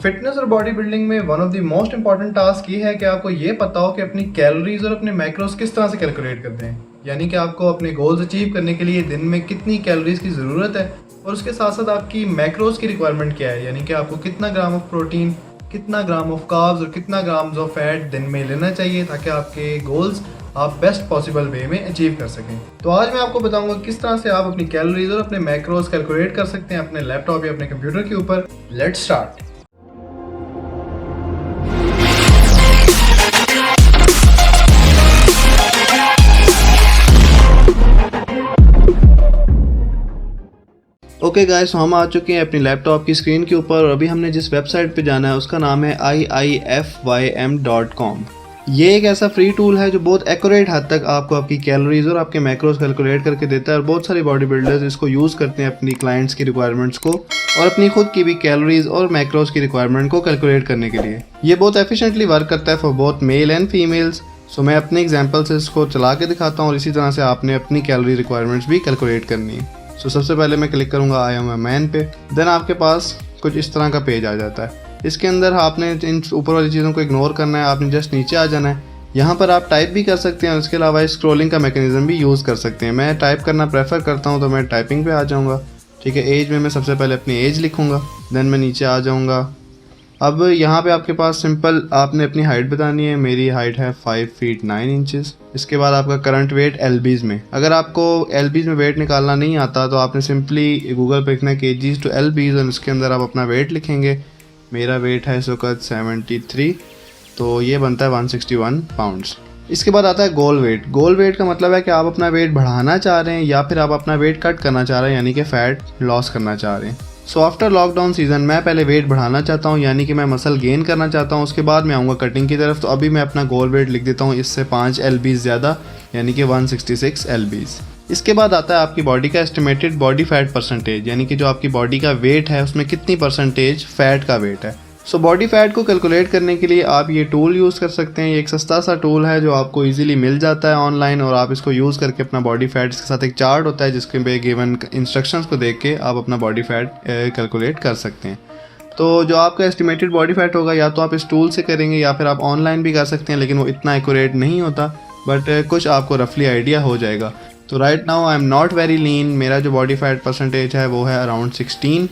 Fitness और body building में one of the most important task ये है कि आपको ये पता हो कि अपनी कैलोरीज और अपने मैक्रोस किस तरह से कैलकुलेट करते हैं। यानी कि आपको अपने गोल्स अचीव करने के लिए दिन में कितनी कैलोरीज की ज़रूरत है और उसके साथ साथ आपकी मैक्रोस की रिक्वायरमेंट क्या है, यानी कि आपको कितना ग्राम ऑफ प्रोटीन, कितना ग्राम ऑफ कार्ब्स और कितना ग्राम्स ऑफ फैट दिन में लेना चाहिए ताकि आपके गोल्स आप बेस्ट पॉसिबल वे में अचीव कर सकें। तो आज मैं आपको बताऊंगा किस तरह से आप अपनी कैलोरीज और अपने मैक्रोस कैलकुलेट कर सकते हैं अपने लैपटॉप या अपने कंप्यूटर के ऊपर। Let's start. ओके गाइस, हम आ चुके हैं अपनी लैपटॉप की स्क्रीन के ऊपर और अभी हमने जिस वेबसाइट पे जाना है उसका नाम है iifym.com। ये एक ऐसा फ्री टूल है जो बहुत एक्यूरेट हद तक आपको आपकी कैलोरीज और आपके मैक्रोस कैलकुलेट करके देता है और बहुत सारे बॉडी बिल्डर्स इसको यूज़ करते हैं अपनी क्लाइंट्स की रिक्वायरमेंट्स को और अपनी खुद की भी कैलोरीज और मैक्रोस की रिक्वायरमेंट को कैलकुलेट करने के लिए। ये बहुत एफिशिएंटली वर्क करता है for both male and females. So मैं अपने एग्जाम्पल से इसको चला के दिखाता हूँ और इसी तरह से आपने अपनी कैलोरी रिक्वायरमेंट्स भी कैलकुलेट करनी है। सो सबसे पहले मैं क्लिक करूँगा आई एम अ मैन पे। देन आपके पास कुछ इस तरह का पेज आ जाता है। इसके अंदर आपने इन ऊपर वाली चीज़ों को इग्नोर करना है, आपने जस्ट नीचे आ जाना है। यहाँ पर आप टाइप भी कर सकते हैं और इसके अलावा स्क्रॉलिंग का मैकेनिज्म भी यूज़ कर सकते हैं। मैं टाइप करना प्रेफर करता हूँ तो मैं टाइपिंग पे आ जाऊँगा। ठीक है, एज में मैं सबसे पहले अपनी एज लिखूँगा, देन मैं नीचे आ जाऊँगा। अब यहाँ पे आपके पास सिंपल आपने अपनी हाइट बतानी है। मेरी हाइट है 5 फीट 9 इंचेस। इसके बाद आपका करंट वेट एलबीज़ में। अगर आपको एलबीज़ में वेट निकालना नहीं आता तो आपने सिंपली गूगल पे लिखना है केजीज टू एलबीज़ और इसके अंदर आप अपना वेट लिखेंगे। मेरा वेट है इस वक्त 73, तो ये बनता है 161 पाउंड्स। इसके बाद आता है गोल वेट। गोल वेट का मतलब है कि आप अपना वेट बढ़ाना चाह रहे हैं या फिर आप अपना वेट कट करना चाह रहे हैं, यानी कि फ़ैट लॉस करना चाह रहे हैं। सो आफ्टर लॉकडाउन सीज़न मैं पहले वेट बढ़ाना चाहता हूँ, यानी कि मैं मसल गेन करना चाहता हूँ। उसके बाद मैं आऊँगा कटिंग की तरफ। तो अभी मैं अपना गोल वेट लिख देता हूँ इससे 5 एलबीज़ ज़्यादा, यानी कि 166 एलबीज़। इसके बाद आता है आपकी बॉडी का एस्टिमेटेड बॉडी फैट परसेंटेज, यानी कि जो आपकी बॉडी का वेट है उसमें कितनी परसेंटेज फैट का वेट है। सो बॉडी फैट को कैलकुलेट करने के लिए आप ये टूल यूज़ कर सकते हैं। ये एक सस्ता सा टूल है जो आपको इजीली मिल जाता है ऑनलाइन और आप इसको यूज़ करके अपना बॉडी फैट, इसके साथ एक चार्ट होता है जिसके पे गिवन इंस्ट्रक्शंस को देख के आप अपना बॉडी फैट कैलकुलेट कर सकते हैं। तो जो आपका एस्टिमेटेड बॉडी फैट होगा या तो आप इस टूल से करेंगे या फिर आप ऑनलाइन भी कर सकते हैं, लेकिन वो इतना एक्यूरेट नहीं होता, बट कुछ आपको रफली आइडिया हो जाएगा। तो right now I am not very lean. मेरा जो बॉडी फैट परसेंटेज है वो है अराउंड 16,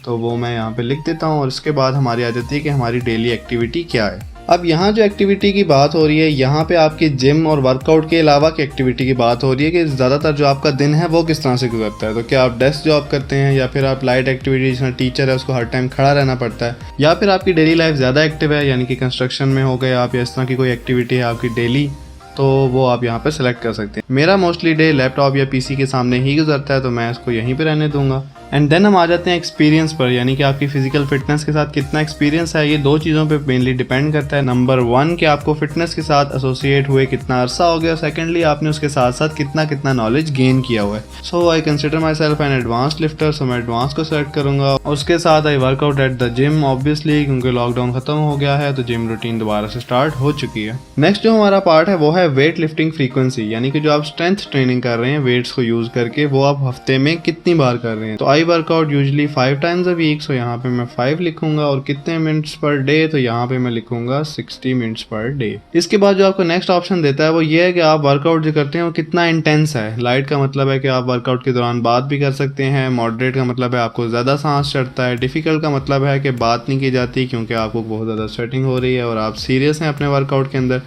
तो वो मैं यहाँ पे लिख देता हूँ। और इसके बाद हमारी आ जाती है कि हमारी डेली एक्टिविटी क्या है। अब यहाँ जो एक्टिविटी की बात हो रही है, यहाँ पे आपकी जिम और वर्कआउट के अलावा की एक्टिविटी की बात हो रही है कि ज़्यादातर जो आपका दिन है वो किस तरह से गुजरता है। तो क्या आप डेस्क जॉब करते हैं या फिर आप लाइट एक्टिविटी, जिसमें टीचर है उसको हर टाइम खड़ा रहना पड़ता है, या फिर आपकी डेली लाइफ ज़्यादा एक्टिव है, यानी कि कंस्ट्रक्शन में हो गए आप या इस तरह की कोई एक्टिविटी है आपकी डेली, तो वो आप यहाँ पे सेलेक्ट कर सकते हैं। मेरा मोस्टली डे लैपटॉप या पीसी के सामने ही गुजरता है, तो मैं इसको यहीं पे रहने दूंगा। एंड देन हम आ जाते हैं एक्सपीरियंस पर, यानी कि आपकी फिजिकल फिटनेस के साथ कितना एक्सपीरियंस है। ये दो चीज़ों पे मेनली डिपेंड करता है। नंबर 1 कि आपको फिटनेस के साथ एसोसिएट हुए कितना अरसा हो गया। सेकेंडली आपने उसके साथ साथ कितना नॉलेज गेन किया हुआ है। So I consider myself an advance lifter, so मैं एडवांस को सेलेक्ट करूँगा। उसके साथ I work out at the gym obviously, क्योंकि लॉकडाउन खत्म हो गया है तो जिम रूटीन दोबारा से स्टार्ट हो चुकी है। नेक्स्ट जो हमारा पार्ट है वो है वेट लिफ्टिंग फ्रीक्वेंसी, यानी कि जो आप स्ट्रेंथ ट्रेनिंग कर रहे हैं वेट्स को यूज़ करके, वो आप हफ्ते में कितनी बार कर रहे हैं। तो I work out usually 5 times a week, so यहाँ पे मैं 5 लिखूंगा। और कितने मिनट्स पर डे, तो यहाँ पे मैं लिखूंगा 60 मिनट्स पर डे। इसके बाद जो आपको नेक्स्ट ऑप्शन देता है वो ये है कि आप वर्कआउट जो करते हैं वो कितना इंटेंस है। लाइट का मतलब है कि आप वर्कआउट के दौरान बात भी कर सकते हैं। मॉडरेट का मतलब है आपको ज़्यादा सांस चढ़ता है। डिफिकल्ट का मतलब है कि बात नहीं की जाती क्योंकि आपको बहुत ज़्यादा स्वेटिंग हो रही है और आप सीरियस हैं अपने वर्कआउट के अंदर।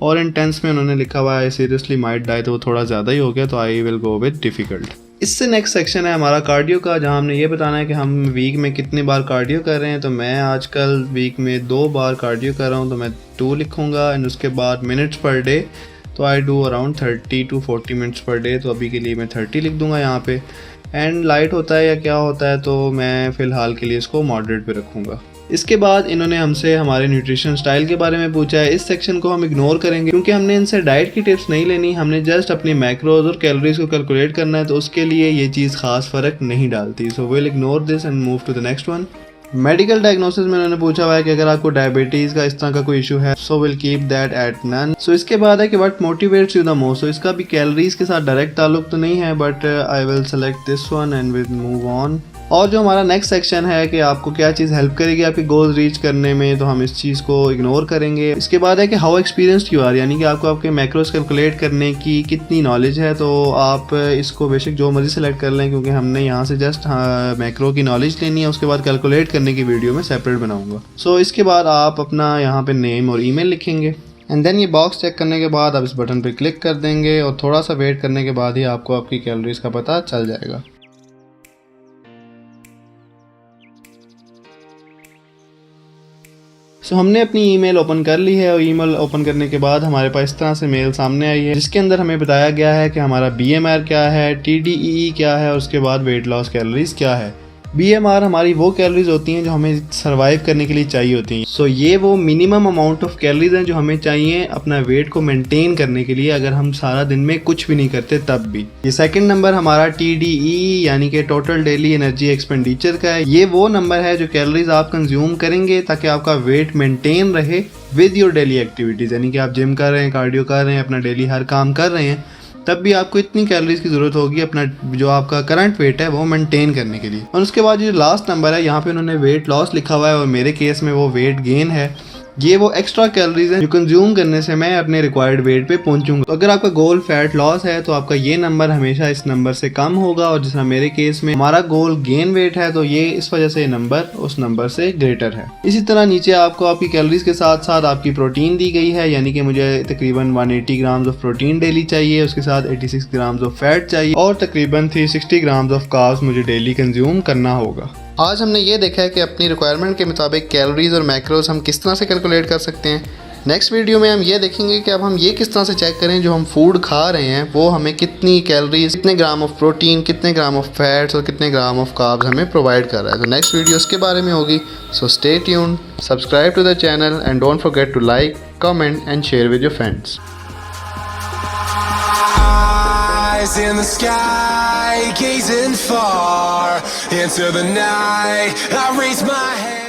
और इंटेंस में उन्होंने लिखा हुआ है सीरियसली माइट डाई, तो वो थोड़ा ज़्यादा ही हो गया, तो I will go with difficult. इससे नेक्स्ट सेक्शन है हमारा कार्डियो का, जहां हमने ये बताना है कि हम वीक में कितनी बार कार्डियो कर रहे हैं। तो मैं आजकल वीक में 2 बार कार्डियो कर रहा हूं, तो मैं 2 लिखूंगा। एंड उसके बाद मिनट्स पर डे, तो I do around 30 to 40 minutes per day, तो अभी के लिए मैं 30 लिख दूंगा यहाँ पे। एंड लाइट होता है या क्या होता है, तो मैं फ़िलहाल के लिए इसको मॉडरेट पे रखूँगा। इसके बाद इन्होंने हमसे हमारे न्यूट्रिशन स्टाइल के बारे में पूछा है। इस सेक्शन को हम इग्नोर करेंगे क्योंकि हमने इनसे डाइट की टिप्स नहीं लेनी, हमने जस्ट अपनी मैक्रोज और कैलोरीज को कैलकुलेट करना है, तो उसके लिए ये चीज़ खास फ़र्क नहीं डालती। So will ignore this and move to the next one. Medical diagnosis में उन्होंने पूछा हुआ है कि अगर आपको डायबिटीज़ का इस तरह का कोई इशू है, so will keep that at none. So इसके बाद है कि what motivates you the most. So इसका भी कैलोरीज के साथ डायरेक्ट ताल्लुक तो नहीं है, but I will select this one and will move on. और जो हमारा नेक्स्ट सेक्शन है कि आपको क्या चीज़ हेल्प करेगी आपके गोल्स रीच करने में, तो हम इस चीज़ को इग्नोर करेंगे। इसके बाद है कि हाउ एक्सपीरियंस्ड यू आर, यानी कि आपको आपके मैक्रोस कैलकुलेट करने की कितनी नॉलेज है। तो आप इसको बेशक जो मर्जी सेलेक्ट कर लें, क्योंकि हमने यहाँ से जस्ट मैक्रो की नॉलेज लेनी है, उसके बाद कैलकुलेट करने की वीडियो में सेपरेट बनाऊँगा। सो इसके बाद आप अपना यहाँ पर नेम और ईमेल लिखेंगे एंड देन ये बॉक्स चेक करने के बाद आप इस बटन पर क्लिक कर देंगे और थोड़ा सा वेट करने के बाद ही आपको आपकी कैलोरीज का पता चल जाएगा। सो हमने अपनी ईमेल ओपन कर ली है और ईमेल ओपन करने के बाद हमारे पास इस तरह से मेल सामने आई है, जिसके अंदर हमें बताया गया है कि हमारा BMR क्या है, TDEE क्या है और उसके बाद वेट लॉस कैलोरीज क्या है। BMR हमारी वो कैलोरीज होती हैं जो हमें सर्वाइव करने के लिए चाहिए होती हैं। सो ये वो मिनिमम अमाउंट ऑफ कैलोरीज हैं जो हमें चाहिए अपना वेट को मेंटेन करने के लिए, अगर हम सारा दिन में कुछ भी नहीं करते तब भी। ये सेकंड नंबर हमारा TDEE यानी कि टोटल डेली एनर्जी एक्सपेंडिचर का है। ये वो नंबर है जो कैलोरीज आप कंज्यूम करेंगे ताकि आपका वेट मेंटेन रहे विद योर डेली एक्टिविटीज़, यानी कि आप जिम कर रहे हैं, कार्डियो कर रहे हैं, अपना डेली हर काम कर रहे हैं, तब भी आपको इतनी कैलोरीज की ज़रूरत होगी अपना जो आपका करंट वेट है वो मेंटेन करने के लिए। और उसके बाद जो लास्ट नंबर है यहाँ पे उन्होंने वेट लॉस लिखा हुआ है और मेरे केस में वो वेट गेन है। ये वो एक्स्ट्रा कैलोरीज हैं जो कंज्यूम करने से मैं अपने रिक्वायर्ड वेट पे पहुंचूंगा। तो अगर आपका गोल फैट लॉस है तो आपका ये नंबर हमेशा इस नंबर से कम होगा, और जिस तरह मेरे केस में हमारा गोल गेन वेट है तो ये इस वजह से नंबर उस नंबर से ग्रेटर है। इसी तरह नीचे आपको आपकी कैलोरीज के साथ साथ आपकी प्रोटीन दी गई है, यानी कि मुझे तकरीबन 180 ग्राम्स ऑफ प्रोटीन डेली चाहिए, उसके साथ 86 ग्राम्स ऑफ फैट चाहिए और तकरीबन 360 ग्राम्स ऑफ कार्ब्स मुझे डेली कंज्यूम करना होगा। आज हमने ये देखा है कि अपनी रिक्वायरमेंट के मुताबिक कैलोरीज और मैक्रोज हम किस तरह से कैलकुलेट कर सकते हैं। नेक्स्ट वीडियो में हम ये देखेंगे कि अब हम ये किस तरह से चेक करें जो हम फूड खा रहे हैं वो हमें कितनी कैलोरीज, कितने ग्राम ऑफ प्रोटीन, कितने ग्राम ऑफ फैट्स और कितने ग्राम ऑफ कार्ब्स हमें प्रोवाइड कर रहा है। तो नेक्स्ट वीडियो इसके बारे में होगी। So stay tuned, subscribe to the channel and don't forget to like, comment and share with your friends. In the sky, gazing far into the night, I raise my hand.